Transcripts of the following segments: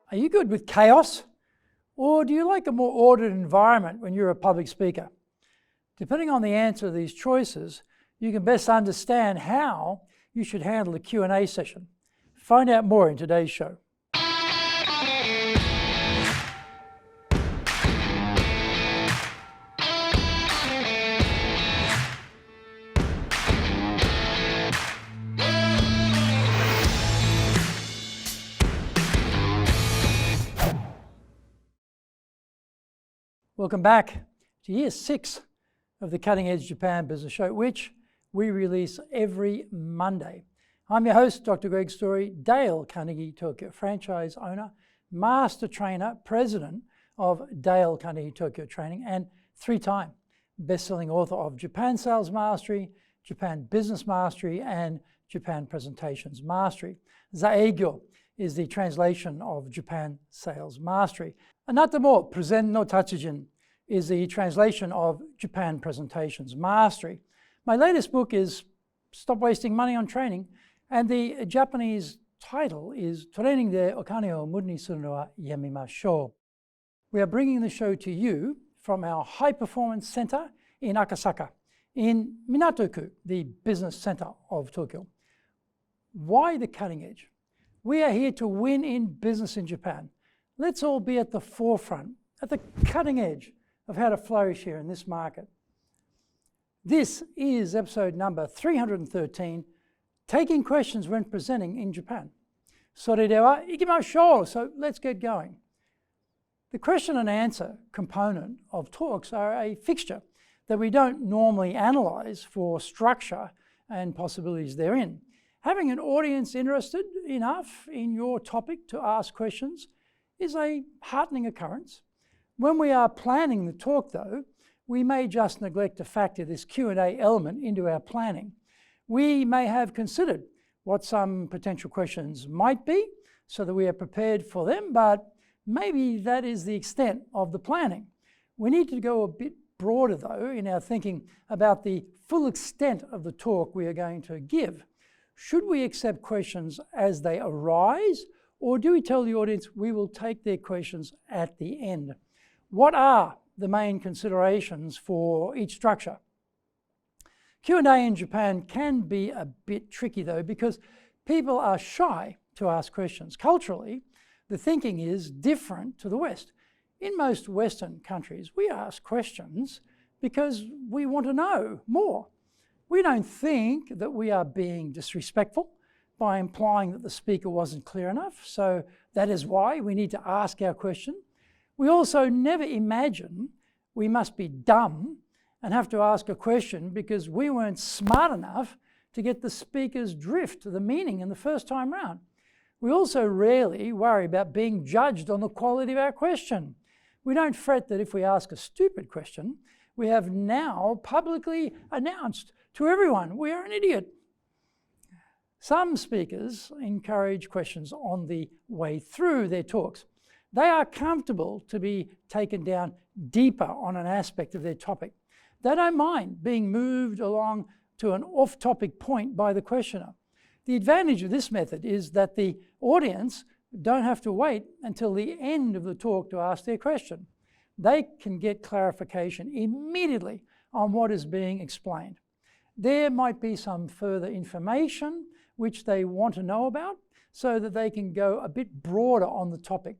Are you good with chaos? Or do you like a more ordered environment when you're a public speaker? Depending on the answer to these choices, you can best understand how you should handle a Q&A session. Find out more in today's show. Welcome back to year 6 of the Cutting Edge Japan Business Show, which we release every Monday. I'm your host, Dr. Greg Story, Dale Carnegie Tokyo franchise owner, master trainer, president of Dale Carnegie Tokyo Training, and 3-time best-selling author of Japan Sales Mastery, Japan Business Mastery, and Japan Presentations Mastery. Zaegyo is the translation of Japan Sales Mastery. Anatamo Present no Tatsujin is the translation of Japan Presentations Mastery. My latest book is Stop Wasting Money on Training, and the Japanese title is Training de Okane o Muru ni suru no wa yamimashou. We are bringing the show to you from our High Performance Center in Akasaka, in Minato-ku, the business center of Tokyo. Why the cutting edge? We are here to win in business in Japan. Let's all be at the forefront, at the cutting edge of how to flourish here in this market. This is episode number 313, taking questions when presenting in Japan. それでは行きましょう. So let's get going. The question and answer component of talks are a fixture that we don't normally analyze for structure and possibilities therein. Having an audience interested enough in your topic to ask questions is a heartening occurrence. When we are planning the talk, though, we may just neglect to factor this Q&A element into our planning. We may have considered what some potential questions might be so that we are prepared for them, but maybe that is the extent of the planning. We need to go a bit broader, though, in our thinking about the full extent of the talk we are going to give. Should we accept questions as they arise, or do we tell the audience we will take their questions at the end? What are the main considerations for each structure? Q&A in Japan can be a bit tricky, though, because people are shy to ask questions. Culturally, the thinking is different to the West. In most Western countries, we ask questions because we want to know more. We don't think that we are being disrespectful by implying that the speaker wasn't clear enough, so that is why we need to ask our question. We also never imagine we must be dumb and have to ask a question because we weren't smart enough to get the speaker's drift, the meaning in the first time round. We also rarely worry about being judged on the quality of our question. We don't fret that if we ask a stupid question, we have now publicly announced to everyone we are an idiot. Some speakers encourage questions on the way through their talks. They are comfortable to be taken down deeper on an aspect of their topic. They don't mind being moved along to an off-topic point by the questioner. The advantage of this method is that the audience don't have to wait until the end of the talk to ask their question. They can get clarification immediately on what is being explained. There might be some further information which they want to know about so that they can go a bit broader on the topic.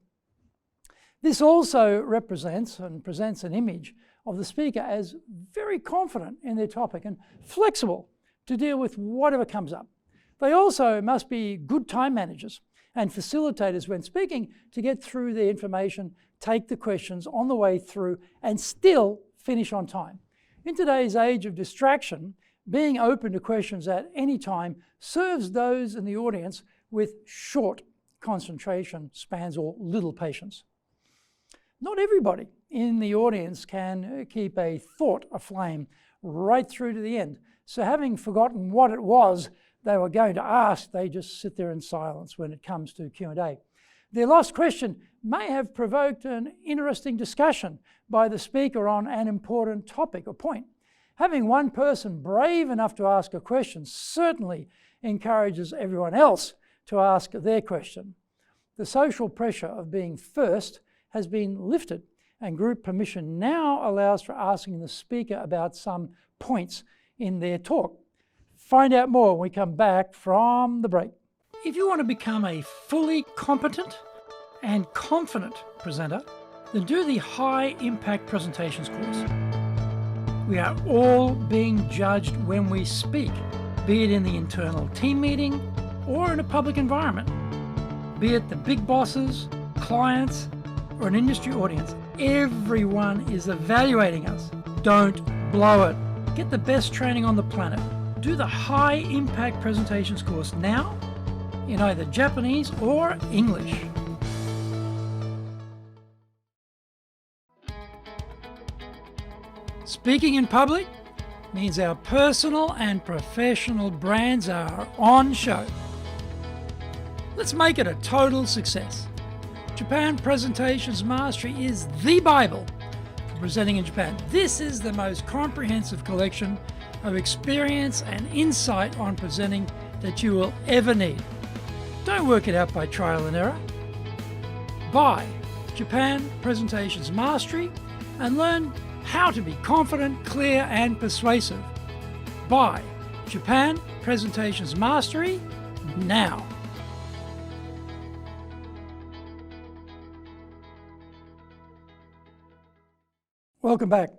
This also represents and presents an image of the speaker as very confident in their topic and flexible to deal with whatever comes up. They also must be good time managers and facilitators when speaking to get through their information, take the questions on the way through, and still finish on time. In today's age of distraction, being open to questions at any time serves those in the audience with short concentration spans or little patience. Not everybody in the audience can keep a thought aflame right through to the end. So having forgotten what it was they were going to ask, they just sit there in silence when it comes to Q&A. Their lost question may have provoked an interesting discussion by the speaker on an important topic or point. Having one person brave enough to ask a question certainly encourages everyone else to ask their question. The social pressure of being first has been lifted, and group permission now allows for asking the speaker about some points in their talk. Find out more when we come back from the break. If you want to become a fully competent and confident presenter, then do the High Impact Presentations course. We are all being judged when we speak, be it in the internal team meeting or in a public environment. Be it the big bosses, clients, or an industry audience, everyone is evaluating us. Don't blow it. Get the best training on the planet. Do the High Impact Presentations course now in either Japanese or English. Speaking in public means our personal and professional brands are on show. Let's make it a total success. Japan Presentations Mastery is the Bible for presenting in Japan. This is the most comprehensive collection of experience and insight on presenting that you will ever need. Don't work it out by trial and error. Buy Japan Presentations Mastery and learn how to be confident, clear, and persuasive. Buy Japan Presentations Mastery now. Welcome back.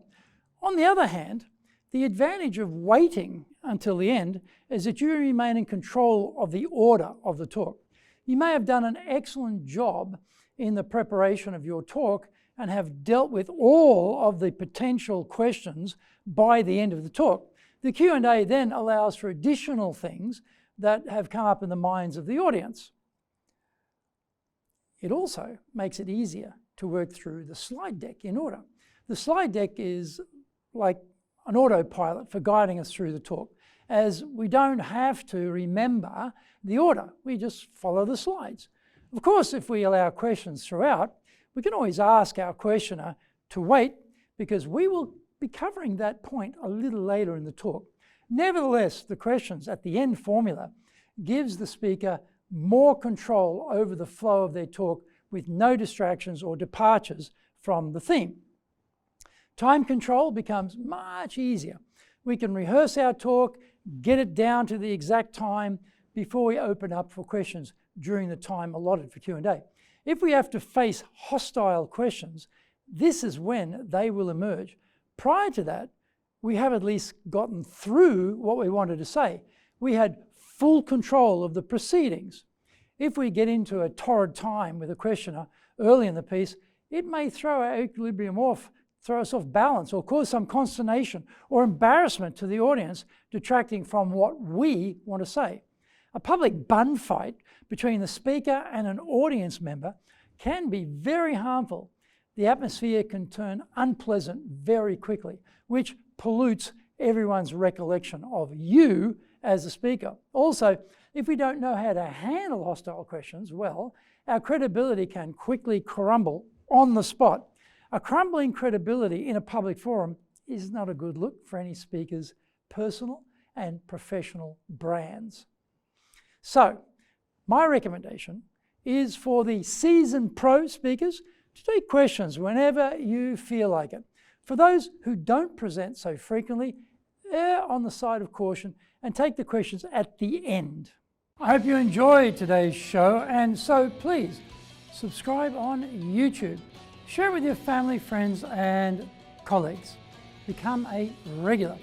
On the other hand, the advantage of waiting until the end is that you remain in control of the order of the talk. You may have done an excellent job in the preparation of your talk and have dealt with all of the potential questions by the end of the talk. The Q&A then allows for additional things that have come up in the minds of the audience. It also makes it easier to work through the slide deck in order. The slide deck is like an autopilot for guiding us through the talk, as we don't have to remember the order. We just follow the slides. Of course, if we allow questions throughout, we can always ask our questioner to wait, because we will be covering that point a little later in the talk. Nevertheless, the questions at the end formula gives the speaker more control over the flow of their talk with no distractions or departures from the theme. Time control becomes much easier. We can rehearse our talk, get it down to the exact time before we open up for questions during the time allotted for Q&A. If we have to face hostile questions, this is when they will emerge. Prior to that, we have at least gotten through what we wanted to say. We had full control of the proceedings. If we get into a torrid time with a questioner early in the piece, it may throw our equilibrium off, throw us off balance, or cause some consternation or embarrassment to the audience, detracting from what we want to say. A public bun fight between the speaker and an audience member can be very harmful. The atmosphere can turn unpleasant very quickly, which pollutes everyone's recollection of you as a speaker. Also, if we don't know how to handle hostile questions well, our credibility can quickly crumble on the spot. A crumbling credibility in a public forum is not a good look for any speaker's personal and professional brands. So, my recommendation is for the seasoned pro speakers to take questions whenever you feel like it. For those who don't present so frequently, err on the side of caution and take the questions at the end. I hope you enjoyed today's show, and so please subscribe on YouTube. Share it with your family, friends, and colleagues. Become a regular.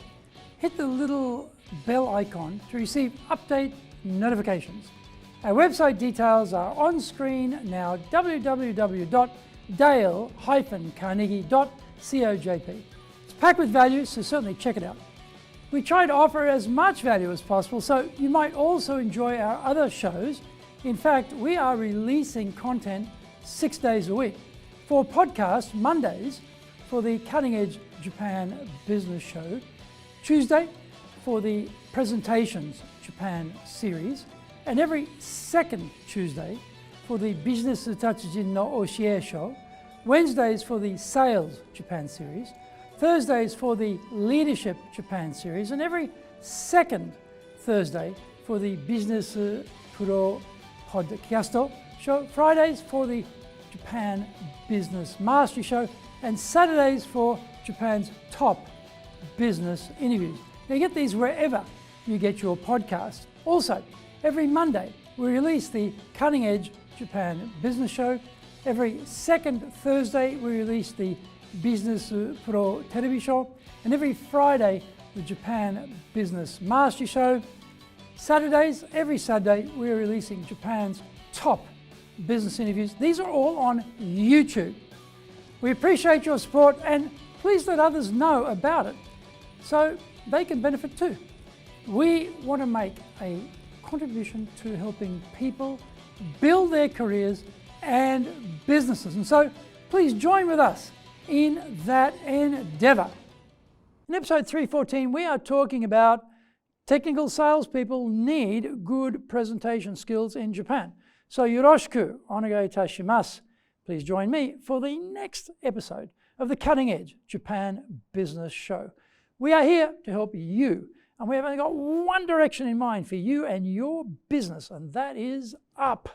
Hit the little bell icon to receive update notifications. Our website details are on screen now, www.dale-carnegie.cojp. It's packed with value, so certainly check it out. We try to offer as much value as possible, so you might also enjoy our other shows. In fact, we are releasing content 6 days a week. For podcast, Mondays for the Cutting Edge Japan Business Show, Tuesday for the Presentations Japan series, and every second Tuesday for the Business Tatsujin no Oshie Show, Wednesdays for the Sales Japan series, Thursdays for the Leadership Japan series, and every second Thursday for the Business Pro Podcast show, Fridays for the Japan Business Mastery Show, and Saturdays for Japan's top business interviews. Now, you get these wherever you get your podcast. Also, every Monday, we release the Cutting Edge Japan Business Show. Every second Thursday, we release the Business Pro Television Show. And every Friday, the Japan Business Mastery Show. Saturdays, every Saturday, we're releasing Japan's top business interviews. These are all on YouTube. We appreciate your support, and please let others know about it so they can benefit too. We want to make a contribution to helping people build their careers and businesses. And so please join with us in that endeavor. In episode 314, we are talking about technical salespeople need good presentation skills in Japan. So yoroshiku onegai itashimasu. Please join me for the next episode of the Cutting Edge Japan Business Show. We are here to help you, and we have only got one direction in mind for you and your business, and that is up.